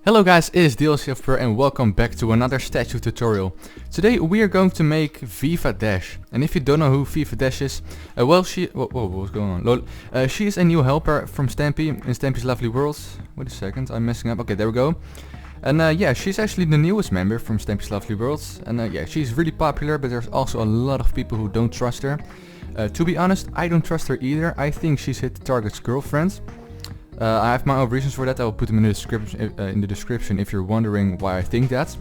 Hello guys, it is DLC and welcome back to another statue tutorial. Today we are going to make Veeva Dash. And if you don't know who Veeva Dash is, what's going on? Lol. She is a new helper from Stampy in Stampy's Lovely Worlds. Wait a second, I'm messing up. Okay, there we go. And yeah, she's actually the newest member from Stampy's Lovely Worlds. And yeah, she's really popular, but there's also a lot of people who don't trust her. To be honest, I don't trust her either. I think she's hit the target's girlfriend. I have my own reasons for that. I will put them in the description if you're wondering why I think that.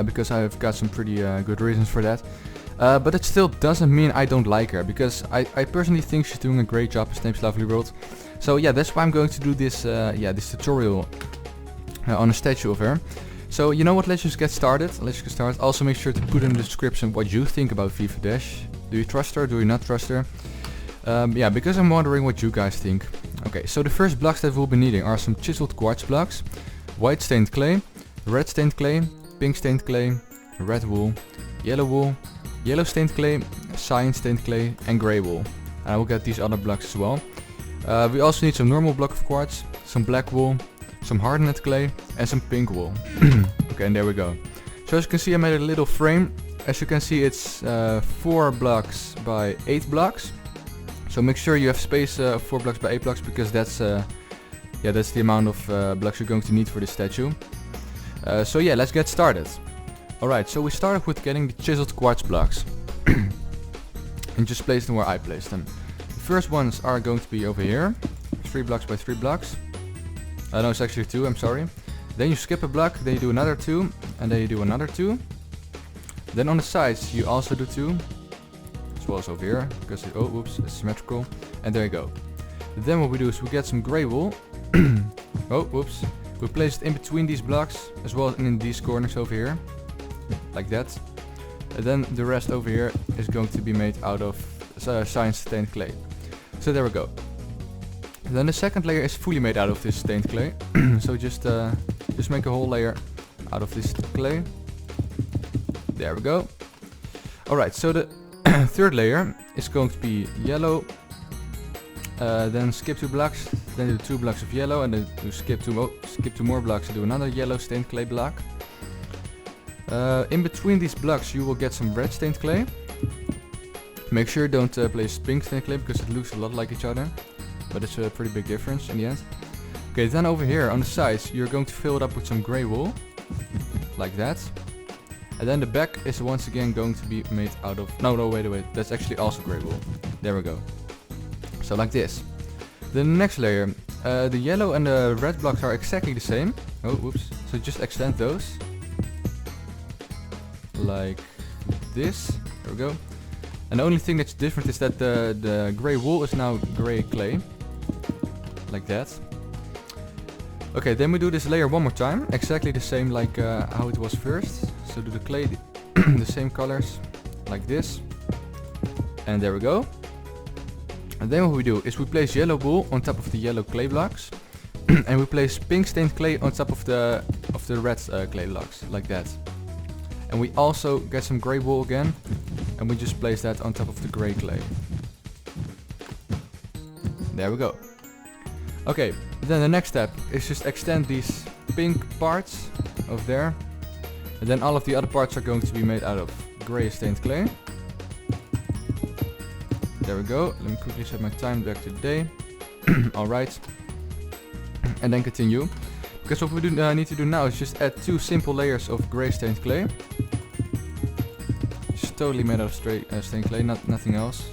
Because I've got some pretty good reasons for that. But it still doesn't mean I don't like her, because I personally think she's doing a great job in Stampy's Lovely World. So yeah, that's why I'm going to do this this tutorial on a statue of her. So you know what, let's just get started. Also make sure to put in the description what you think about Veeva Dash. Do you trust her? Do you not trust her? Yeah, because I'm wondering what you guys think. Okay, so the first blocks that we'll be needing are some chiseled quartz blocks, white stained clay, red stained clay, pink stained clay, red wool, yellow stained clay, cyan stained clay, and grey wool. And I will get these other blocks as well. We also need some normal block of quartz, some black wool, some hardened clay, and some pink wool. Okay, and there we go. So as you can see, I made a little frame. As you can see, it's 4 blocks by 8 blocks. So make sure you have space 4 blocks by 8 blocks, because that's the amount of blocks you're going to need for this statue. So yeah, let's get started. Alright, so we started with getting the chiseled quartz blocks. And just place them where I placed them. The first ones are going to be over here. 3 blocks by 3 blocks. No, it's actually 2, I'm sorry. Then you skip a block, then you do another 2, and then you do another 2. Then on the sides you also do 2. As well as over here, because it's symmetrical. And there you go. Then what we do is we get some grey wool. We place it in between these blocks, as well as in these corners over here, like that. And then the rest over here is going to be made out of cyan stained clay. So there we go. And then the second layer is fully made out of this stained clay. So just make a whole layer out of this clay. There we go. Alright, so the third layer is going to be yellow, then skip 2 blocks, then do 2 blocks of yellow, and then you skip 2 more blocks and do another yellow stained clay block. In between these blocks you will get some red stained clay. Make sure you don't place pink stained clay, because it looks a lot like each other, but it's a pretty big difference in the end. Okay, then over here on the sides you're going to fill it up with some grey wool, like that. And then the back is once again going to be made out of... No, wait, that's actually also grey wool. There we go. So like this. The next layer, the yellow and the red blocks are exactly the same. So just extend those. Like this. There we go. And the only thing that's different is that the grey wool is now grey clay. Like that. Okay, then we do this layer one more time. Exactly the same like how it was first. So do the clay the same colors, like this. And there we go. And then what we do is we place yellow wool on top of the yellow clay blocks. And we place pink stained clay on top of the red clay blocks, like that. And we also get some grey wool again, and we just place that on top of the grey clay. There we go. Okay, then the next step is just extend these pink parts over there. And then all of the other parts are going to be made out of grey stained clay. There we go. Let me quickly set my time back to the day. Alright. And then continue. Because what we need to do now is just add 2 simple layers of grey stained clay. Just totally made out of stained clay, nothing else.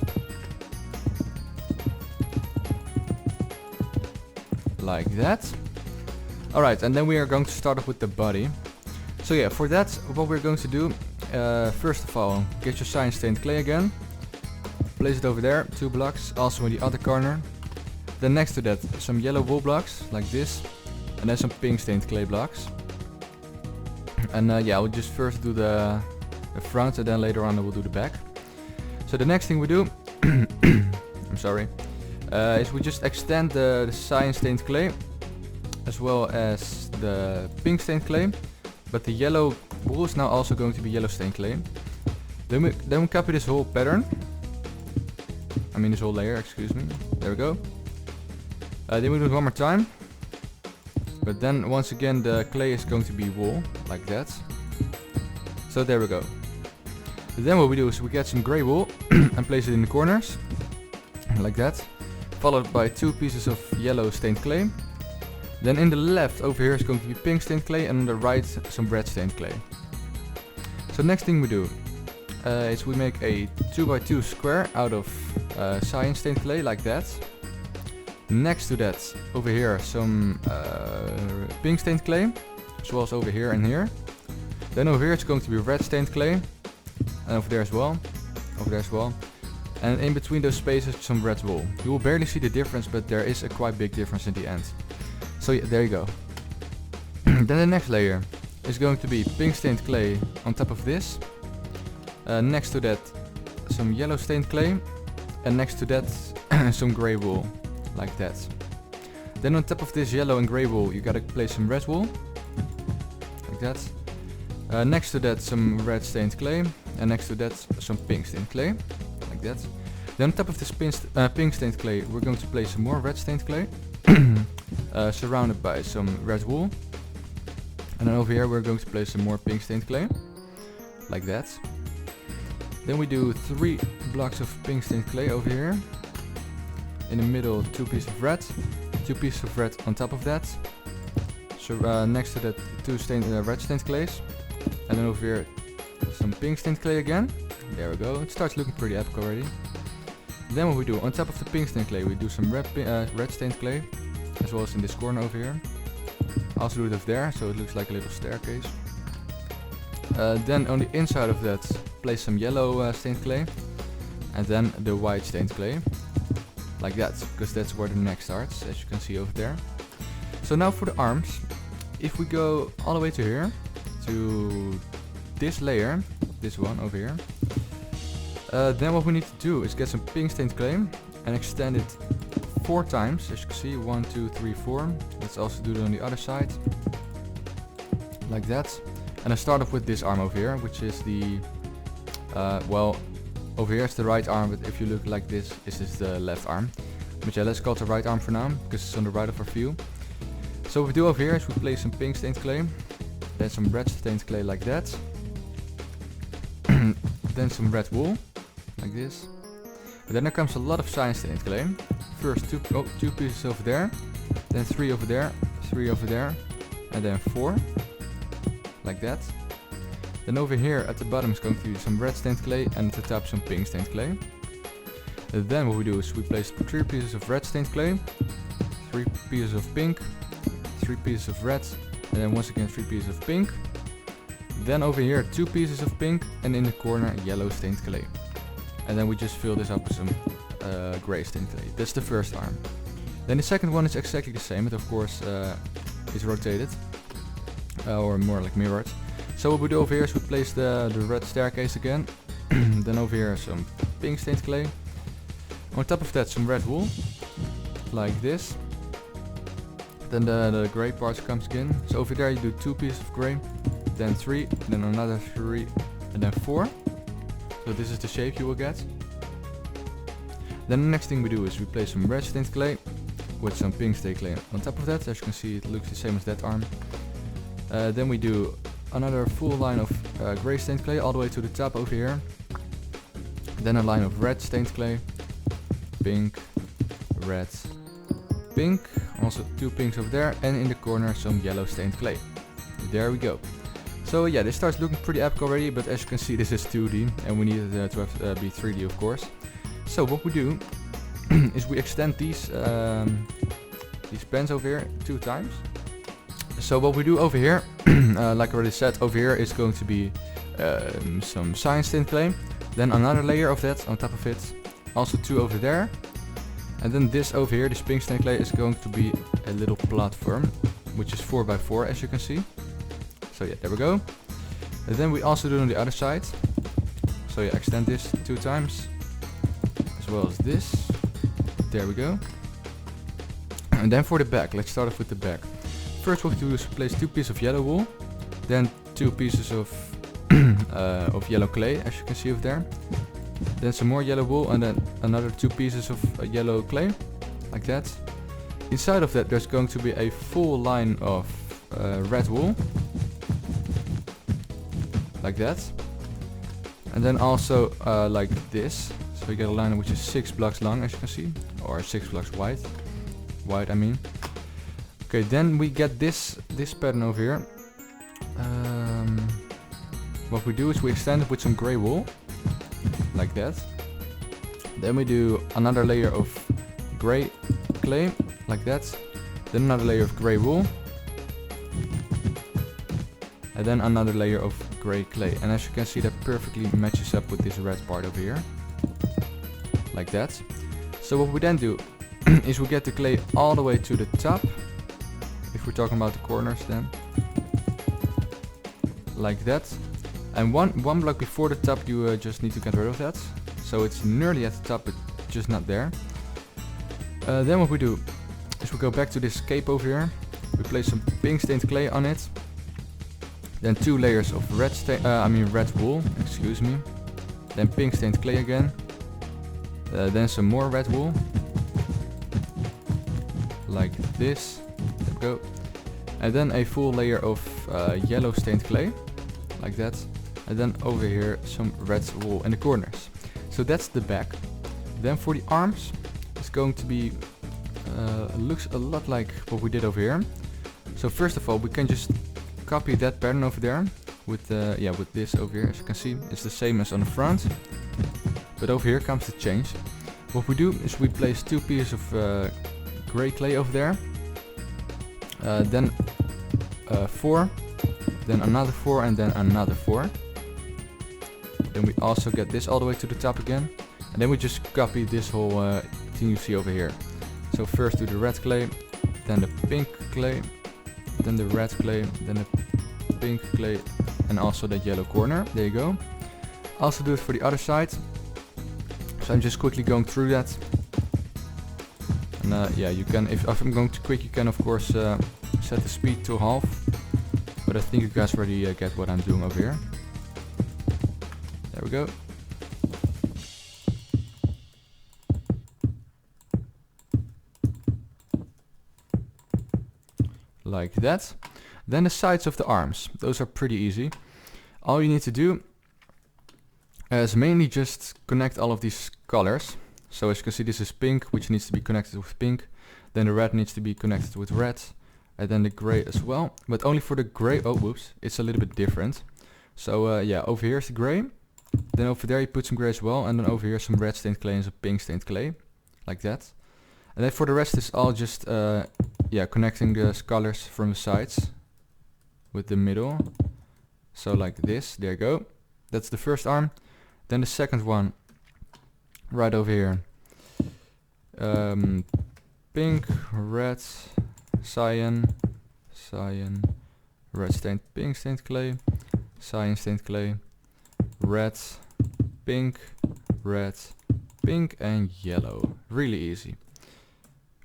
Like that. Alright, and then we are going to start off with the body. So yeah, for that, what we're going to do, first of all, get your cyan stained clay again. Place it over there, 2 blocks, also in the other corner. Then next to that, some yellow wool blocks, like this. And then some pink stained clay blocks. And yeah, we'll just first do the front, and then later on we'll do the back. So the next thing we do, I'm sorry, is we just extend the cyan stained clay, as well as the pink stained clay. But the yellow wool is now also going to be yellow stained clay. Then we copy this whole pattern. I mean this whole layer, excuse me. There we go. Then we do it one more time. But then once again the clay is going to be wool, like that. So there we go. Then what we do is we get some grey wool and place it in the corners, like that. Followed by 2 pieces of yellow stained clay. Then in the left over here is going to be pink stained clay, and on the right some red stained clay. So next thing we do is we make a 2x2 square out of cyan stained clay, like that. Next to that, over here, some pink stained clay, as well as over here and here. Then over here it's going to be red stained clay, and over there as well, and in between those spaces some red wool. You will barely see the difference, but there is a quite big difference in the end. So yeah, there you go. Then the next layer is going to be pink stained clay on top of this. Next to that some yellow stained clay, and next to that some grey wool, like that. Then on top of this yellow and grey wool you gotta place some red wool, like that. Next to that some red stained clay, and next to that some pink stained clay, like that. Then on top of this pink stained clay we're going to place some more red stained clay, surrounded by some red wool. And then over here we're going to place some more pink stained clay, like that. Then we do 3 blocks of pink stained clay over here. In the middle 2 pieces of red, 2 pieces of red on top of that. So next to that 2 red stained clays. And then over here some pink stained clay again. There we go, it starts looking pretty epic already. Then what we do, on top of the pink stained clay we do some red stained clay, as well as in this corner over here. Also do it over there, so it looks like a little staircase. Then on the inside of that place some yellow stained clay, and then the white stained clay, like that, because that's where the neck starts, as you can see over there. So now for the arms, if we go all the way to here, to this layer, this one over here, then what we need to do is get some pink stained clay and extend it 4 times, as you can see, 1, 2, 3, 4. Let's also do it on the other side, like that. And I start off with this arm over here, which is the, well, over here is the right arm, but if you look like this is the left arm. But yeah, let's call it the right arm for now, because it's on the right of our view. So what we do over here is we place some pink stained clay, then some red stained clay like that, then some red wool, like this. But then there comes a lot of cyan stained clay. First 2 pieces over there, then 3 over there, 3 over there, and then 4, like that. Then over here at the bottom is going to be some red stained clay, and at the top some pink stained clay. And then what we do is we place 3 pieces of red stained clay, 3 pieces of pink, 3 pieces of red, and then once again 3 pieces of pink. Then over here 2 pieces of pink, and in the corner yellow stained clay. And then we just fill this up with some grey stained clay. That's the first arm. Then the second one is exactly the same, but of course is rotated, or more like mirrored. So what we do over here is we place the red staircase again. Then over here some pink stained clay. On top of that some red wool, like this. Then the grey part comes again. So over there you do 2 pieces of grey, then 3, then another 3, and then 4. So this is the shape you will get. Then the next thing we do is we place some red stained clay with some pink stained clay on top of that. As you can see, it looks the same as that arm. Then we do another full line of grey stained clay all the way to the top over here. Then a line of red stained clay, pink, red, pink, also 2 pinks over there, and in the corner some yellow stained clay. There we go. So yeah, this starts looking pretty epic already, but as you can see this is 2D and we need it to have, be 3D of course. So what we do is we extend these pens over here 2 times. So what we do over here, like I already said, over here is going to be some cyan stained clay, then another layer of that on top of it, also 2 over there, and then this over here, this pink stained clay, is going to be a little platform, which is 4x4 as you can see. So yeah, there we go. And then we also do it on the other side. So yeah, extend this 2 times, as well as this. There we go. And then for the back, let's start off with the back. First what we do is place 2 pieces of yellow wool, then 2 pieces of yellow clay, as you can see over there. Then some more yellow wool, and then another 2 pieces of yellow clay, like that. inside of that there's going to be a full line of red wool, like that, and then also like this. So we get a line which is 6 blocks long, as you can see, or 6 blocks wide I mean. Okay, then we get this pattern over here. What we do is we extend it with some gray wool, like that. Then we do another layer of gray clay, like that. Then another layer of gray wool, and then another layer of gray clay. And as you can see, that perfectly matches up with this red part over here, like that. So what we then do is we get the clay all the way to the top, if we're talking about the corners then, like that. And one block before the top you just need to get rid of that, so it's nearly at the top but just not there. Then what we do is we go back to this cape over here, we place some pink stained clay on it, then 2 layers of red wool, excuse me, then pink stained clay again, then some more red wool, like this, there we go, and then a full layer of yellow stained clay, like that, and then over here some red wool in the corners. So that's the back. Then for the arms, it's going to be looks a lot like what we did over here. So first of all, we can just copy that pattern over there with with this over here. As you can see, it's the same as on the front, but over here comes the change. What we do is we place 2 pieces of gray clay over there, then 4, then another 4, and then another 4. Then we also get this all the way to the top again, and then we just copy this whole thing you see over here. So first do the red clay, then the pink clay, then the red clay, then the pink clay, and also the yellow corner. There you go. Also do it for the other side. So I'm just quickly going through that. And yeah, you can, if I'm going too quick, you can of course set the speed to half. But I think you guys already get what I'm doing over here. There we go. Like that. Then the sides of the arms. Those are pretty easy. All you need to do is mainly just connect all of these colors. So as you can see, this is pink, which needs to be connected with pink. Then the red needs to be connected with red. And then the gray as well. But only for the gray, oh whoops, it's a little bit different. So yeah, over here is the gray. Then over there you put some gray as well. And then over here some red stained clay and some pink stained clay. Like that. And then for the rest is all just yeah, connecting the colors from the sides with the middle. So like this, there you go. That's the first arm. Then the second one, right over here. Pink, red, cyan, red stained, pink stained clay, cyan stained clay, red, pink, and yellow. Really easy.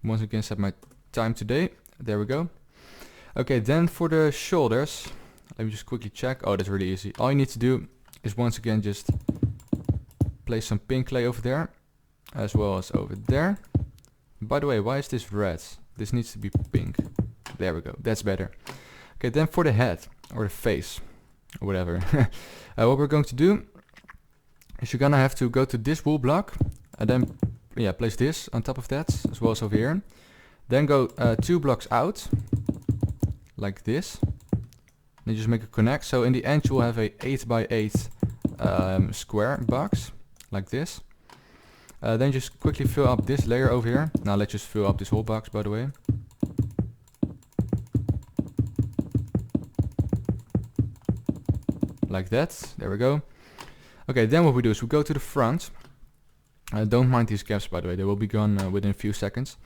Once again, set my time today. There we go. Okay, then for the shoulders, let me just quickly check. Oh, that's really easy. All you need to do is once again just place some pink clay over there, as well as over there. By the way, why is this red? This needs to be pink. There we go. That's better. Okay, then for the head or the face or whatever, what we're going to do is you're gonna have to go to this wool block and then yeah, place this on top of that as well as over here. Then go 2 blocks out like this. Then just make a connect. So in the end you will have a 8x8 square box like this. Then just quickly fill up this layer over here. Now let's just fill up this whole box, by the way. Like that. There we go. Okay, then what we do is we go to the front. Don't mind these gaps, by the way. They will be gone within a few seconds.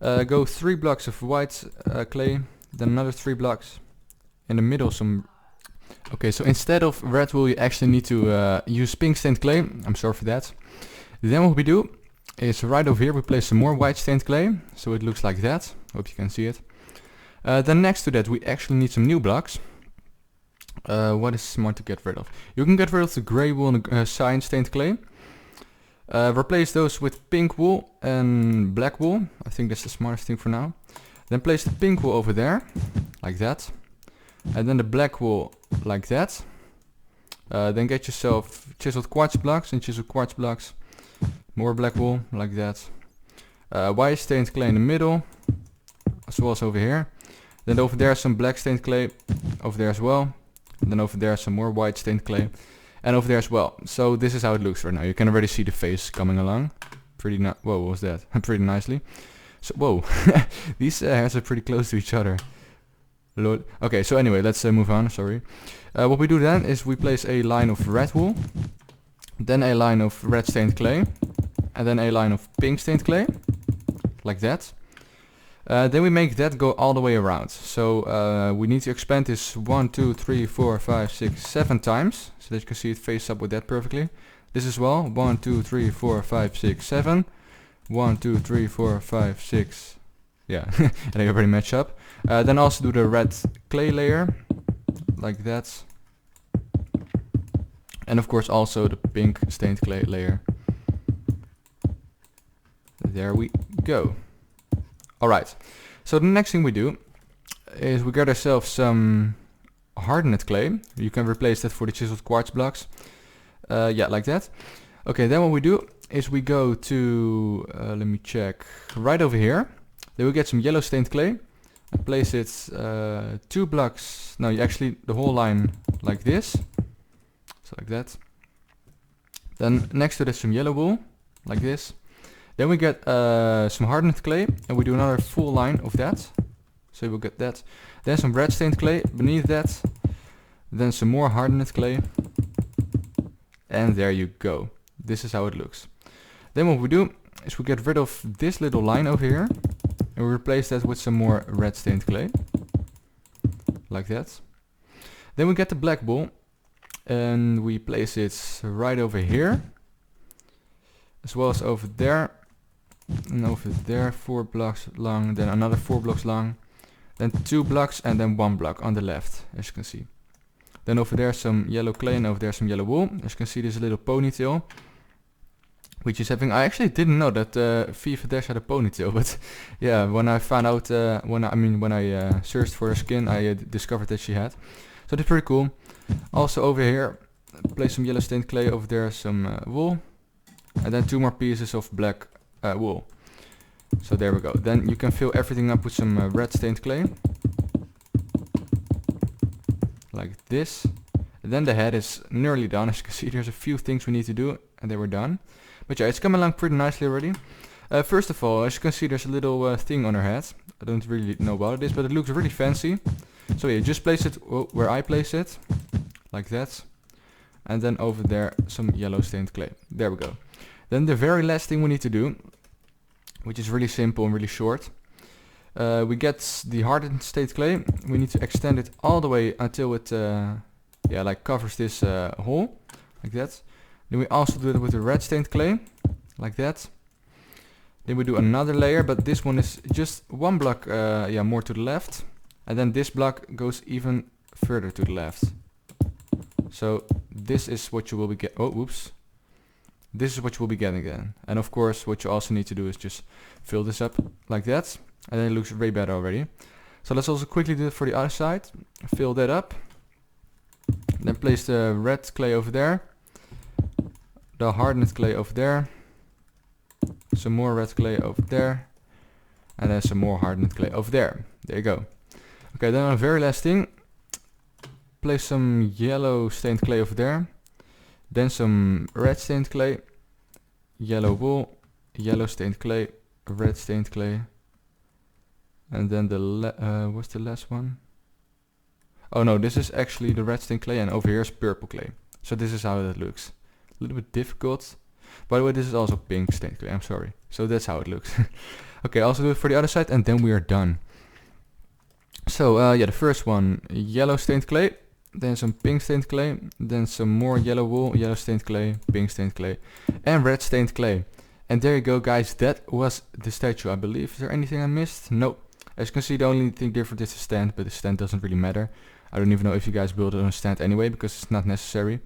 Go 3 blocks of white clay. Then another 3 blocks. In the middle some... Okay, so instead of red wool you actually need to use pink stained clay. I'm sorry for that. Then what we do is right over here we place some more white stained clay. So it looks like that. Hope you can see it. Then next to that we actually need some new blocks. What is smart to get rid of? You can get rid of the gray wool and the cyan stained clay. Replace those with pink wool and black wool. I think that's the smartest thing for now. Then place the pink wool over there, like that. And then the black wool, like that. Then get yourself chiseled quartz blocks and chiseled quartz blocks. More black wool, like that. White stained clay in the middle, as well as over here. Then over there some black stained clay, over there as well. And then over there some more white stained clay. And over there as well. So this is how it looks right now. You can already see the face coming along. Pretty whoa, what was that? Pretty nicely. So, whoa. These hairs are pretty close to each other. Lord. Okay, so anyway, let's move on, sorry. What we do then is we place a line of red wool. Then a line of red stained clay. And then a line of pink stained clay. Like that. Then we make that go all the way around. So we need to expand this 1, 2, 3, 4, 5, 6, 7 times. So that you can see it face up with that perfectly. This as well. 1, 2, 3, 4, 5, 6, 7. 1, 2, 3, 4, 5, 6. Yeah, and they already match up. Then also do the red clay layer. Like that. And of course also the pink stained clay layer. There we go. Alright, so the next thing we do is we get ourselves some hardened clay. You can replace that for the chiseled quartz blocks. Yeah, like that. Okay, then what we do is we go to, let me check, right over here. Then we get some yellow stained clay and place it 2 blocks, no, actually the whole line like this. So like that. Then next to that some yellow wool, like this. Then we get some hardened clay and we do another full line of that. So we'll get that. Then some red stained clay beneath that. Then some more hardened clay. And there you go. This is how it looks. Then what we do is we get rid of this little line over here. And we replace that with some more red stained clay. Like that. Then we get the black wool. And we place it right over here. As well as over there. And over there 4 blocks long, then another 4 blocks long, then 2 blocks and then 1 block on the left, as you can see. Then over there some yellow clay and over there some yellow wool. As you can see, there's a little ponytail, which is having, I actually didn't know that Veeva Dash had a ponytail, but yeah, when I found out, when I searched for her skin, I discovered that she had. So that's pretty cool. Also over here, place some yellow stained clay, over there some wool, and then 2 more pieces of black wool. So there we go. Then you can fill everything up with some red stained clay. Like this. And then the head is nearly done. As you can see, there's a few things we need to do and they were done. But yeah, it's coming along pretty nicely already. First of all, as you can see, there's a little thing on her head. I don't really know what it is, but it looks really fancy. So yeah, just place it where I place it. Like that. And then over there some yellow stained clay. There we go. Then the very last thing we need to do, which is really simple and really short. We get the hardened stained clay. We need to extend it all the way until it yeah, like covers this hole, like that. Then we also do it with the red stained clay, like that. Then we do another layer, but this one is just 1 block yeah, more to the left. And then this block goes even further to the left. So this is what you will be getting. Oh, whoops. This is what you will be getting then. And of course, what you also need to do is just fill this up like that. And then it looks way better already. So let's also quickly do it for the other side. Fill that up. Then place the red clay over there. The hardened clay over there. Some more red clay over there. And then some more hardened clay over there. There you go. Okay, then our very last thing. Place some yellow stained clay over there. Then some red stained clay, yellow wool, yellow stained clay, red stained clay, and then the what's the last one? Oh no, this is actually the red stained clay, and over here is purple clay. So this is how that looks. A little bit difficult. By the way, this is also pink stained clay. I'm sorry. So that's how it looks. Okay, also do it for the other side, and then we are done. So yeah, the first one, yellow stained clay. Then some pink stained clay, then some more yellow wool, yellow stained clay, pink stained clay, and red stained clay. And there you go, guys, that was the statue, I believe. Is there anything I missed? Nope. As you can see, the only thing different is the stand, but the stand doesn't really matter. I don't even know if you guys build it on a stand anyway, because it's not necessary.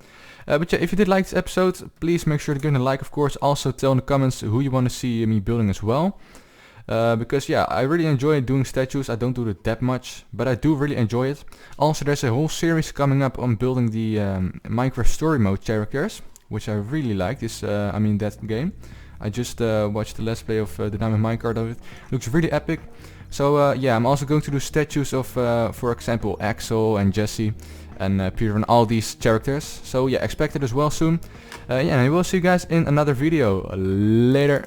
But yeah, if you did like this episode, please make sure to give it a like, of course. Also tell in the comments who you want to see me building as well. Because yeah, I really enjoy doing statues. I don't do it that much, but I do really enjoy it. Also, there's a whole series coming up on building the Minecraft story mode characters, which I really like. That game. I just watched the let's play of the Diamond Minecart of it. Looks really epic. So yeah, I'm also going to do statues of, for example, Axel and Jesse and Peter and all these characters. So yeah, expect it as well soon. Yeah, and I will see you guys in another video. Later.